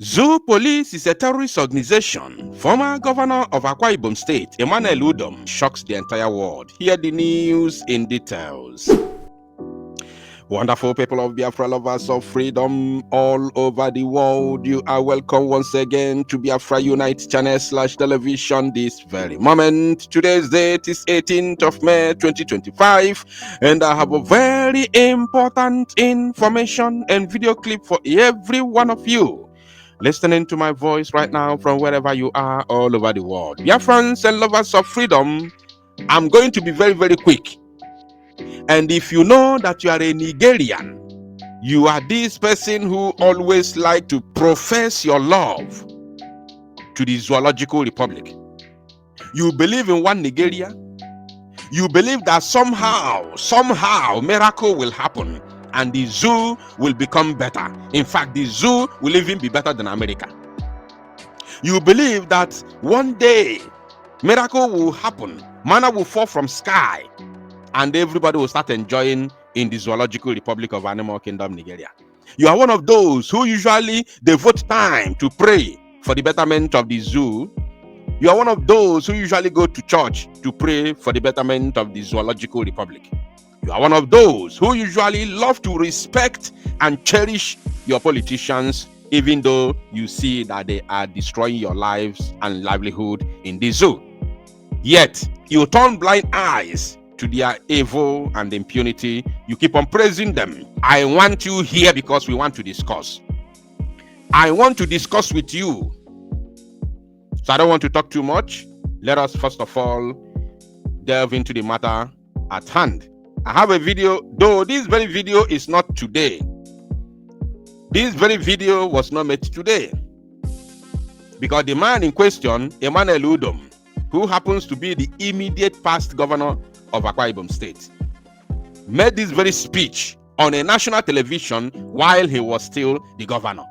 Zoo Police is a terrorist organization. Former governor of Akwa-Ibom State, Emmanuel Udom, shocks the entire world. Hear the news in details. Wonderful people of Biafra, lovers of freedom all over the world, you are welcome once again to Biafra Unite channel / television this very moment. Today's date is 18th of May 2025, and I have a very important information and video clip for every one of you listening to my voice right now from wherever you are all over the world. Biafrans and lovers of freedom, I'm going to be very, very quick. And if you know that you are a Nigerian, you are this person who always like to profess your love to the Zoological Republic. You believe in one Nigeria. You believe that somehow, miracle will happen and the zoo will become better. In fact, the zoo will even be better than America. You believe that one day miracle will happen, manna will fall from sky, and everybody will start enjoying in the Zoological Republic of Animal Kingdom, Nigeria. You are one of those who usually devote time to pray for the betterment of the zoo. You are one of those who usually go to church to pray for the betterment of the Zoological Republic. You are one of those who usually love to respect and cherish your politicians, even though you see that they are destroying your lives and livelihood in the zoo. Yet, you turn blind eyes to their evil and impunity. You keep on praising them. I want you here because we want to discuss. I want to discuss with you. So I don't want to talk too much. Let us first of all delve into the matter at hand. I have a video, though this very video is not today. This very video was not made today, because the man in question, Emmanuel Udom, who happens to be the immediate past governor of Akwa-Ibom State, made this very speech on a national television while he was still the governor.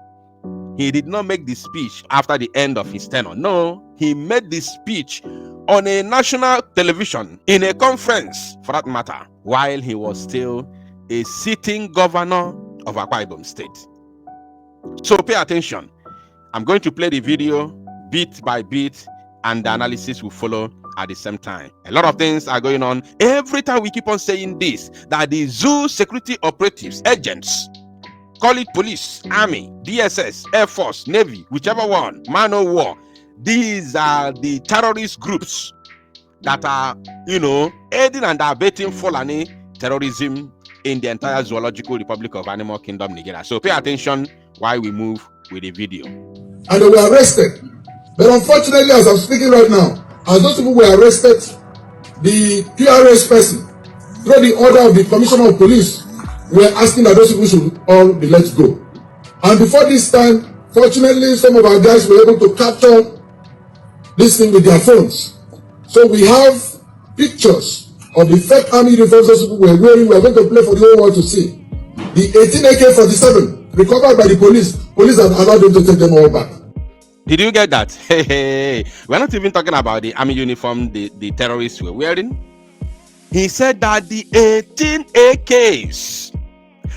He did not make the speech after the end of his tenure. No, he made the speech on a national television, in a conference for that matter, while he was still a sitting governor of Akwa-Ibom State. So pay attention. I'm going to play the video bit by bit, and the analysis will follow at the same time. A lot of things are going on. Every time we keep on saying this, that the zoo security operatives, agents, call it police, army, DSS, Air Force, Navy, whichever one, man of war, these are the terrorist groups that are, aiding and abetting Fulani terrorism in the entire Zoological Republic of Animal Kingdom, Nigeria. So pay attention while we move with the video. And they were arrested. But unfortunately, as I'm speaking right now, as those people were arrested, the PRS person, through the order of the Commissioner of Police, were asking that those people should all be let go. And before this time, fortunately, some of our guys were able to capture this thing with their phones. So we have pictures of the fake army uniforms those people were wearing. We are going to play for the whole world to see. The 18 AK-47 recovered by the police. Police have allowed them to take them all back. Did you get that? Hey. We're not even talking about the army uniform the terrorists were wearing. He said that the 18 AKs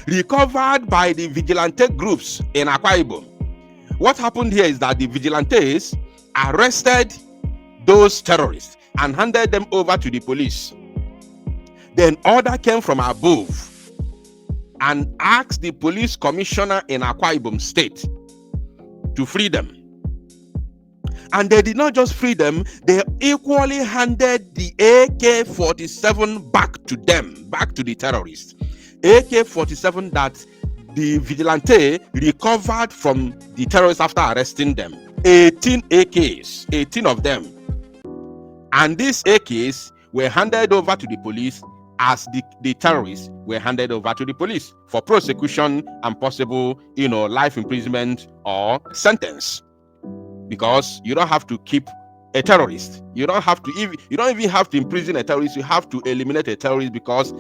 recovered by the vigilante groups in Akwa-Ibom. What happened here is that the vigilantes arrested those terrorists and handed them over to the police. Then order came from above and asked the police commissioner in Akwa-Ibom State to free them. And they did not just free them, they equally handed the AK-47 back to them, back to the terrorists. AK-47 that the vigilante recovered from the terrorists after arresting them. 18 AKs, 18 of them. And these AKs were handed over to the police as the terrorists were handed over to the police for prosecution and possible, life imprisonment or sentence. Because you don't have to keep a terrorist. You don't even have to imprison a terrorist. You have to eliminate a terrorist because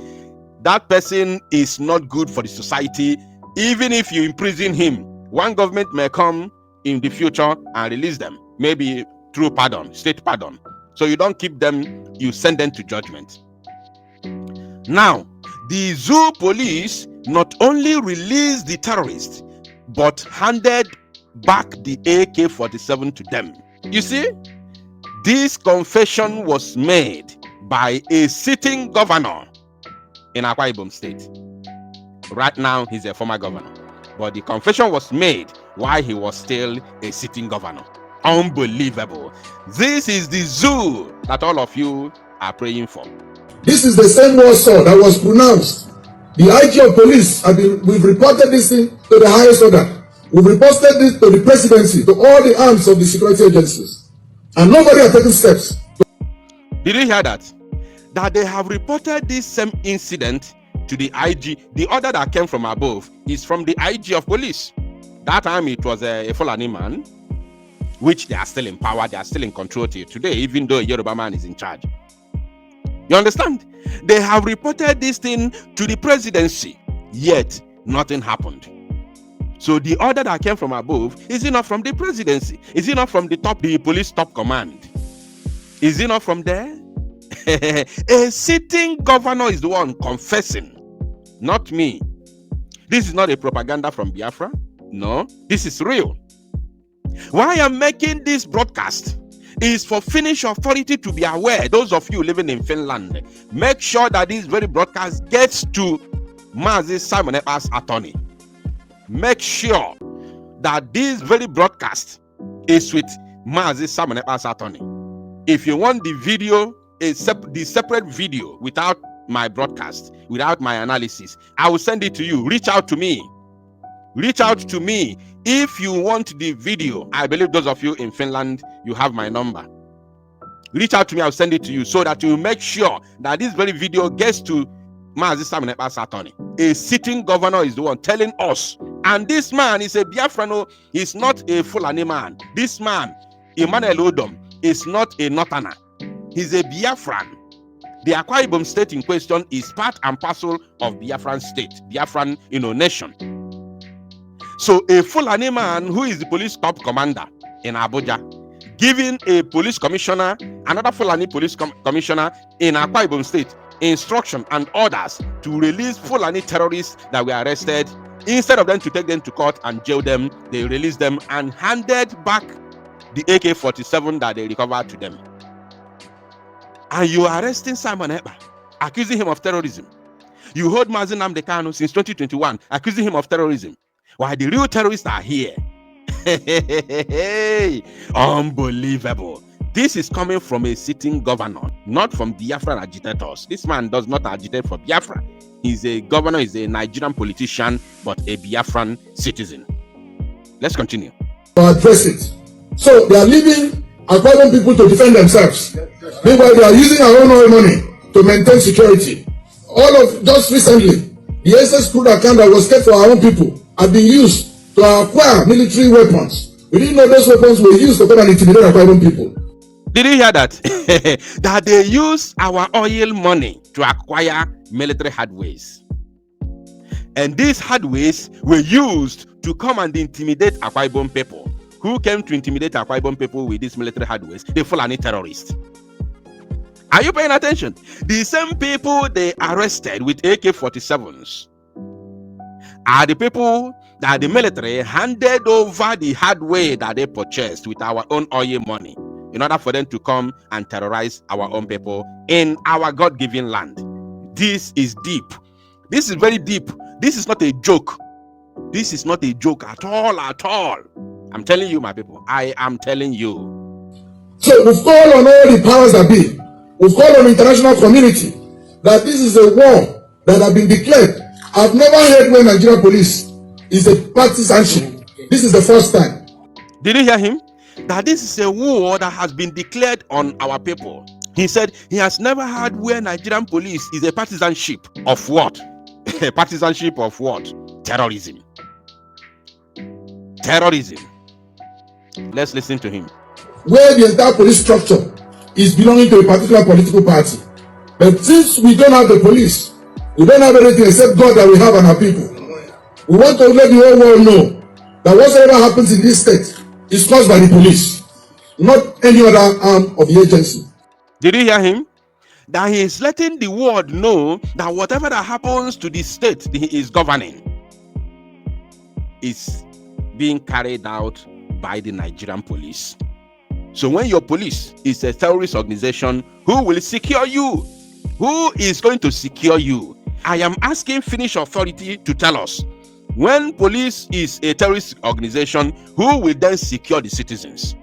that person is not good for the society. Even if you imprison him, one government may come in the future and release them, maybe through pardon, state pardon. So you don't keep them, you send them to judgment. Now, the zoo police not only released the terrorists, but handed back the AK-47 to them. You see, this confession was made by a sitting governor in Akwa Ibom State. Right now, he's a former governor. But the confession was made while he was still a sitting governor. Unbelievable. This is the zoo that all of you are praying for. This is the same word saw that was pronounced. The IG of police, we've reported this thing to the highest order. We've reported this to the presidency, to all the arms of the security agencies. And nobody has taken steps. Did you hear that? That they have reported this same incident to the IG. The order that came from above is from the IG of police. That time it was a Fulani man, which they are still in power, they are still in control till today, even though a Yoruba man is in charge. You understand? They have reported this thing to the presidency, yet nothing happened. So the order that came from above, is it not from the presidency? Is it not from the police top command? Is it not from there? A sitting governor is the one confessing, not me. This is not a propaganda from Biafra. No, this is real. Why I'm making this broadcast is for Finnish authority to be aware. Those of you living in Finland, make sure that this very broadcast gets to Mazi Simon Ekpa's attorney. Make sure that this very broadcast is with Mazi Simon Ekpa's attorney. If you want the video, the separate video without my broadcast, without my analysis, I will send it to you. Reach out to me. Reach out to me if you want the video. I believe those of you in Finland, you have my number. Reach out to me, I'll send it to you so that you make sure that this very video gets to Mazi Simon Ekpa's attorney. A sitting governor is the one telling us. And this man is a Biafran, he's not a Fulani man. This man, Emmanuel Udom, is not a Northerner. He's a Biafran. The Akwa Ibom state in question is part and parcel of Biafran state, Biafran, nation. So a Fulani man who is the police top commander in Abuja, giving a police commissioner, another Fulani police commissioner in Akwa Ibom state, instruction and orders to release Fulani terrorists that were arrested. Instead of them to take them to court and jail them, they released them and handed back the AK-47 that they recovered to them. And you are arresting Simon Ekpa, accusing him of terrorism. You hold Mazi Nnamdi Kanu since 2021, accusing him of terrorism. While the real terrorists are here. Unbelievable. This is coming from a sitting governor, not from Biafran agitators. This man does not agitate for Biafra. He's a governor, he's a Nigerian politician, but a Biafran citizen. Let's continue. Address it. So they are leaving Akwa Ibom people to defend themselves. Meanwhile, they are using our own oil money to maintain security. Just recently, the SS crude account that was kept for our own people have been used to acquire military weapons. We didn't know those weapons were used to come and intimidate Akwa Ibom people. Did you hear that? That they use our oil money to acquire military hardwares. And these hardwares were used to come and intimidate Akwa Ibom people. Who came to intimidate Akwa Ibom people with these military hardwares? The Fulani terrorists. Are you paying attention? The same people they arrested with AK-47s are the people that the military handed over the hardware that they purchased with our own oil money in order for them to come and terrorize our own people in our God-given land. This is deep. This is very deep. This is not a joke. This is not a joke at all, at all. I'm telling you, my people. I am telling you. So we've called on all the powers that be. We've called on the international community that this is a war that has been declared. I've never heard when Nigerian police is a partisanship. This is the first time. Did you hear him? That this is a war that has been declared on our people. He said he has never heard where Nigerian police is a partisanship of what? A partisanship of what? Terrorism. Terrorism. Let's listen to him. Where the entire police structure is belonging to a particular political party. But since we don't have the police, we don't have anything except God that we have on our people. We want to let the whole world know that whatever happens in this state is caused by the police, not any other arm of the agency. Did you hear him? That he is letting the world know that whatever that happens to the state he is governing is being carried out by the Nigerian police. So when your police is a terrorist organization, who will secure you? Who is going to secure you? I am asking Finnish authority to tell us, when police is a terrorist organization, who will then secure the citizens?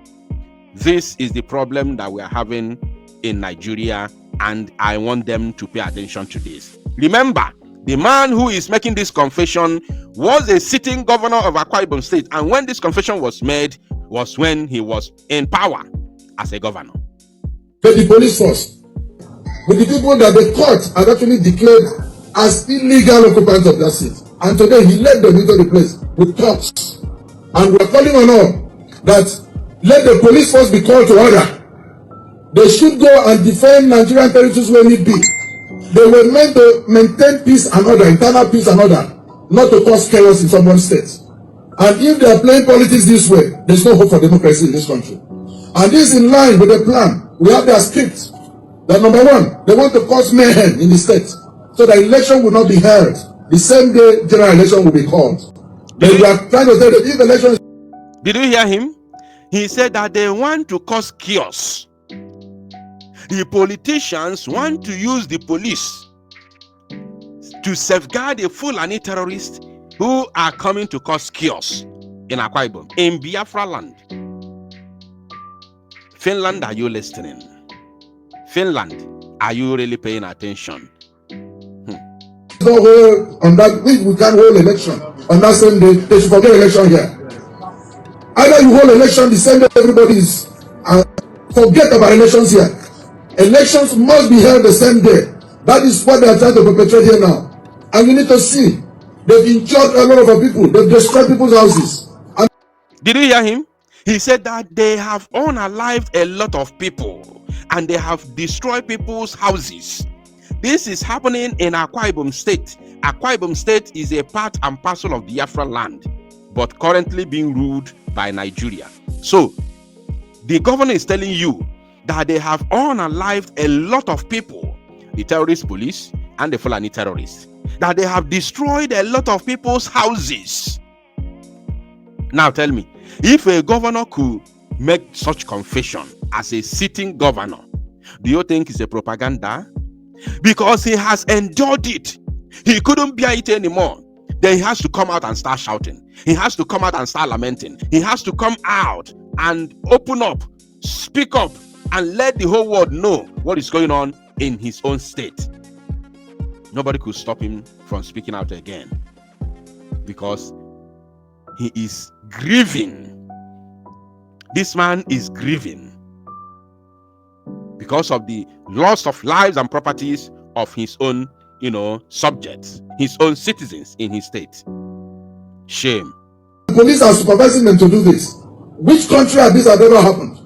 This is the problem that we are having in Nigeria, and I want them to pay attention to this. Remember, the man who is making this confession was a sitting governor of Akwa-Ibom State, and when this confession was made was when he was in power as a governor. But the police force, with the people that the court had actually declared as illegal occupants of that seat, and today he led them into the place with cops. And we are calling on all that let the police force be called to order. They should go and defend Nigerian territories where need be. They were meant to maintain peace and order, internal peace and order, not to cause chaos in someone's state. And if they are playing politics this way, there's no hope for democracy in this country. And this is in line with the plan. We have their script. That number one, they want to cause mayhem in the state, so the election will not be held the same day general election will be called. They are trying to say that if election is... Did you hear him? He said that they want to cause chaos. The politicians want to use the police to safeguard the Fulani terrorists who are coming to cause chaos in Akwa-Ibom, in Biafra land. Finland, are you listening? Finland, are you really paying attention? No hold on that. We can't hold election on that same day. They should forget election here. Either you hold election the same day everybody is, and forget about elections here. Elections must be held the same day. That is what they are trying to perpetrate here now. And you need to see, they've injured a lot of our people. They've destroyed people's houses. And did you hear him? He said that they have unalived a lot of people and they have destroyed people's houses. This is happening in Akwa-Ibom State. Akwa-Ibom State is a part and parcel of Biafra land, but currently being ruled by Nigeria. So, the governor is telling you that they have unalived a lot of people, the terrorist police and the Fulani terrorists, that they have destroyed a lot of people's houses. Now tell me, if a governor could make such confession as a sitting governor, do you think it's a propaganda? Because he has endured it. He couldn't bear it anymore. Then he has to come out and start shouting. He has to come out and start lamenting. He has to come out and open up, speak up, and let the whole world know what is going on in his own state. Nobody could stop him from speaking out again, because he is grieving. This man is grieving because of the loss of lives and properties of his own, subjects, his own citizens in his state. Shame. the police are supervising them to do this. Which country has ever happened?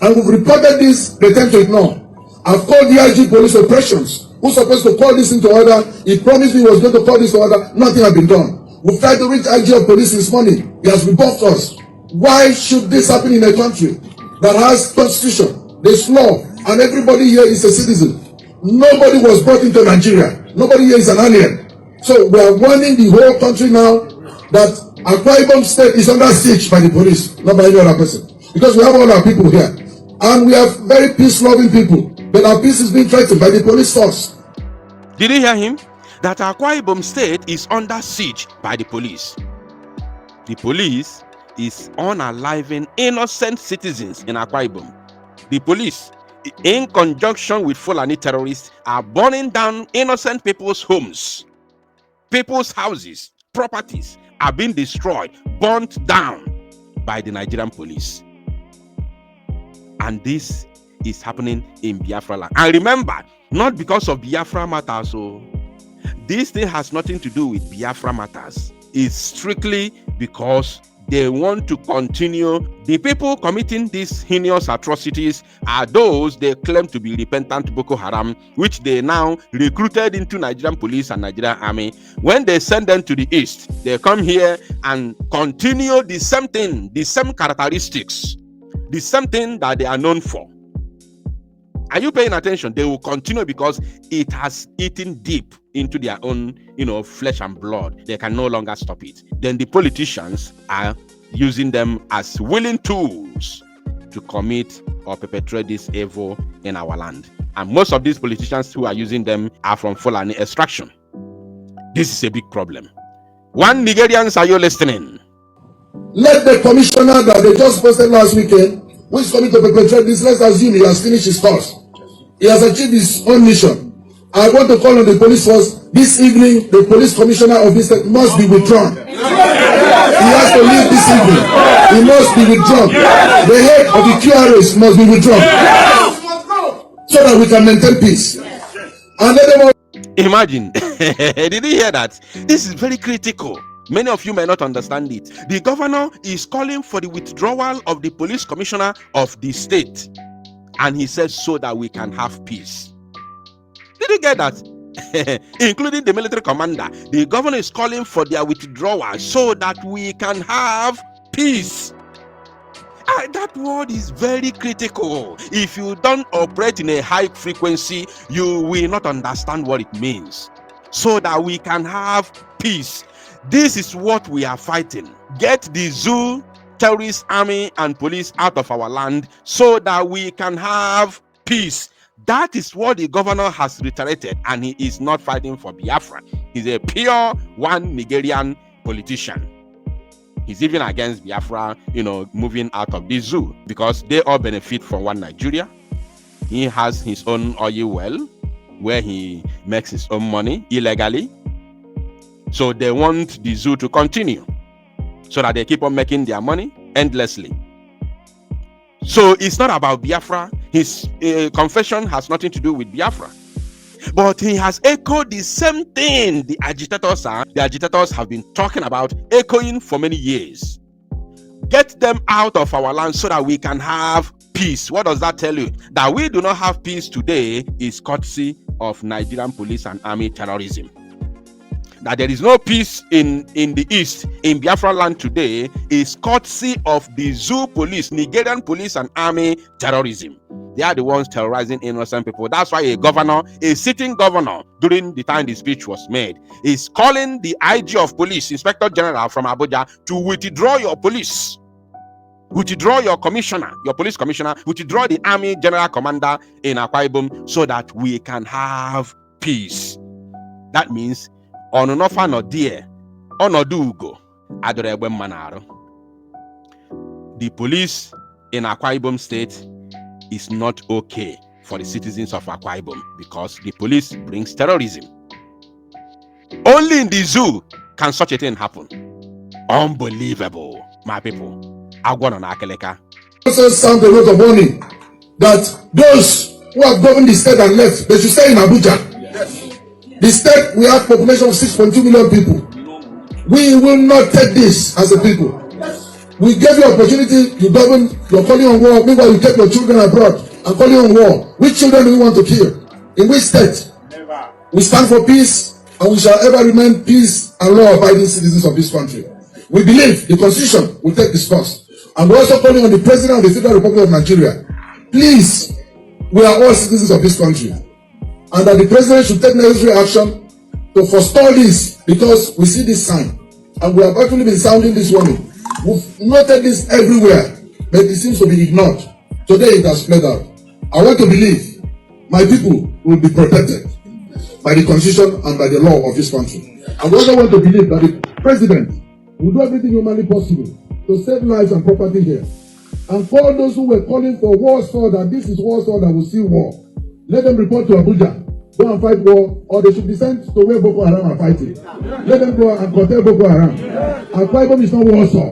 And we've reported this, they tend to ignore. I've called the IG police operations. Who's supposed to call this into order? He promised me he was going to call this to order. Nothing has been done. We've tried to reach IG of police this morning. He has rebuffed us. Why should this happen in a country that has constitution, there's law, and everybody here is a citizen? Nobody was brought into Nigeria. Nobody here is an alien. So we are warning the whole country now that Akwa-Ibom State is under siege by the police, not by any other person. Because we have all our people here. And we have very peace-loving people. But our peace is being threatened by the police force. Did you hear him? That Akwa-Ibom State is under siege by the police. The police is unaliving innocent citizens in Akwa-Ibom. The police, in conjunction with Fulani terrorists, are burning down innocent people's homes. People's houses, properties are being destroyed, burnt down by the Nigerian police. And this is happening in Biafra land. And remember, not because of Biafra matters. So this thing has nothing to do with Biafra matters. It's strictly because they want to continue. The people committing these heinous atrocities are those they claim to be repentant Boko Haram, which they now recruited into Nigerian police and Nigerian army. When they send them to the east, they come here and continue the same thing, the same characteristics, the same thing that they are known for. Are you paying attention? They will continue because it has eaten deep into their own, flesh and blood. They can no longer stop it. Then the politicians are using them as willing tools to commit or perpetrate this evil in our land. And most of these politicians who are using them are from Fulani extraction. This is a big problem. One Nigerians, are you listening? Let the commissioner that they just posted last weekend, who is coming to perpetrate this, let's assume he has finished his course. He has achieved his own mission. I want to call on the police force this evening. The police commissioner of this state must be withdrawn. He has to leave this evening. He must be withdrawn. The head of the QRS must be withdrawn, so that we can maintain peace. And let them all imagine. Did you hear that? This is very critical. Many of you may not understand it. The governor is calling for the withdrawal of the police commissioner of the state. And he says so that we can have peace. Did you get that? Including the military commander. The governor is calling for their withdrawal so that we can have peace. That word is very critical. If you don't operate in a high frequency, you will not understand what it means. So that we can have peace. This is what we are fighting. Get the zoo, terrorist army, and police out of our land so that we can have peace. That is what the governor has reiterated, and he is not fighting for Biafra. He's a pure one Nigerian politician. He's even against Biafra, moving out of the zoo, because they all benefit from one Nigeria. He has his own oil well where he makes his own money illegally. So they want the zoo to continue so that they keep on making their money endlessly. So it's not about Biafra. His confession has nothing to do with Biafra. But he has echoed the same thing the agitators have been talking about, echoing for many years. Get them out of our land so that we can have peace. What does that tell you? That we do not have peace today is courtesy of Nigerian police and army terrorism. That there is no peace in the east, in Biafra land today, is courtesy of the zoo police, Nigerian police and army terrorism. They are the ones terrorizing innocent people. That's why a sitting governor, during the time the speech was made, is calling the IG of police, Inspector General from Abuja, to withdraw your police. Withdraw your commissioner, your police commissioner, withdraw the army general commander in Akwa-Ibom so that we can have peace. That means onunofa no die onodu ugo adore egbe mmanaro. The police in Akwa-Ibom state is not okay for the citizens of Akwa-Ibom because the police brings terrorism. Only in the zoo can such a thing happen. Unbelievable, my people. Agwa no akeleka. Also sound a note of warning that those who have governed the state and left, they should stay in Abuja. The state, we have population of 6.2 million people. We will not take this as a people. We gave you opportunity, you govern, you're calling on war. Meanwhile, you take your children abroad and calling on war. Which children do we want to kill? In which state? Never. We stand for peace, and we shall ever remain peace and law-abiding citizens of this country. We believe the Constitution will take this course. And we're also calling on the President of the Federal Republic of Nigeria. Please, we are all citizens of this country. And that the President should take necessary action to forestall this, because we see this sign. And we have actually been sounding this warning. We've noted this everywhere, but it seems to be ignored. Today it has played out. I want to believe my people will be protected by the Constitution and by the law of this country. I also want to believe that the President will do everything humanly possible to save lives and property here. And call those who were calling for Warsaw, that this is Warsaw that will see war. Let them report to Abuja. Go and fight war, or they should be sent to where Boko Haram are fighting. Let them go and curtail Boko Haram. Akwa-Ibom is not Warsaw.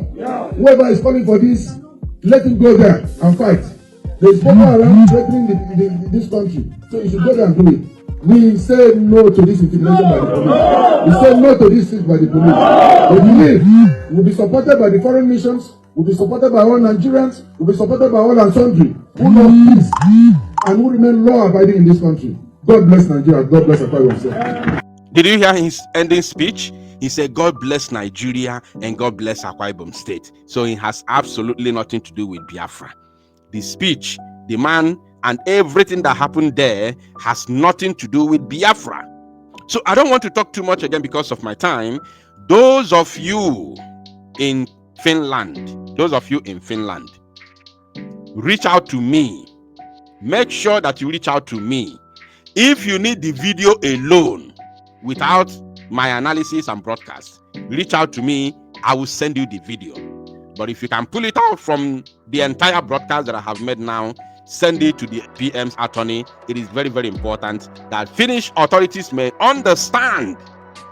Whoever is calling for this, let him go there and fight. There is Boko Haram threatening this country, so you should go there and do it. We say no to this intimidation by the police. We say no to this thing by the police. We believe we'll be supported by the foreign missions, we'll be supported by all Nigerians, we'll be supported by all and sundry who love peace and who remain law-abiding in this country. God bless Nigeria. God bless Akwa-Ibom. Did you hear his ending speech? He said, God bless Nigeria and God bless Akwa-Ibom State. So it has absolutely nothing to do with Biafra. The speech, the man, and everything that happened there has nothing to do with Biafra. So I don't want to talk too much again because of my time. Those of you in Finland, those of you in Finland, reach out to me. Make sure that you reach out to me. If you need the video alone, without my analysis and broadcast, reach out to me. I will send you the video. But if you can pull it out from the entire broadcast that I have made now, send it to the PM's attorney. It is very, very important that Finnish authorities may understand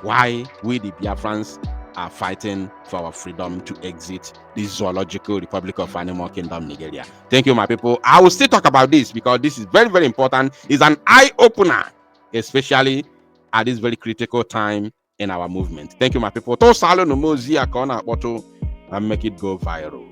why we, the Biafrans, are fighting for our freedom to exit the Zoological Republic of Animal Kingdom, Nigeria. Thank you, my people. I will still talk about this because this is very, very important. It's an eye-opener, especially at this very critical time in our movement. Thank you, my people. To salo no mozi akona boto and make it go viral.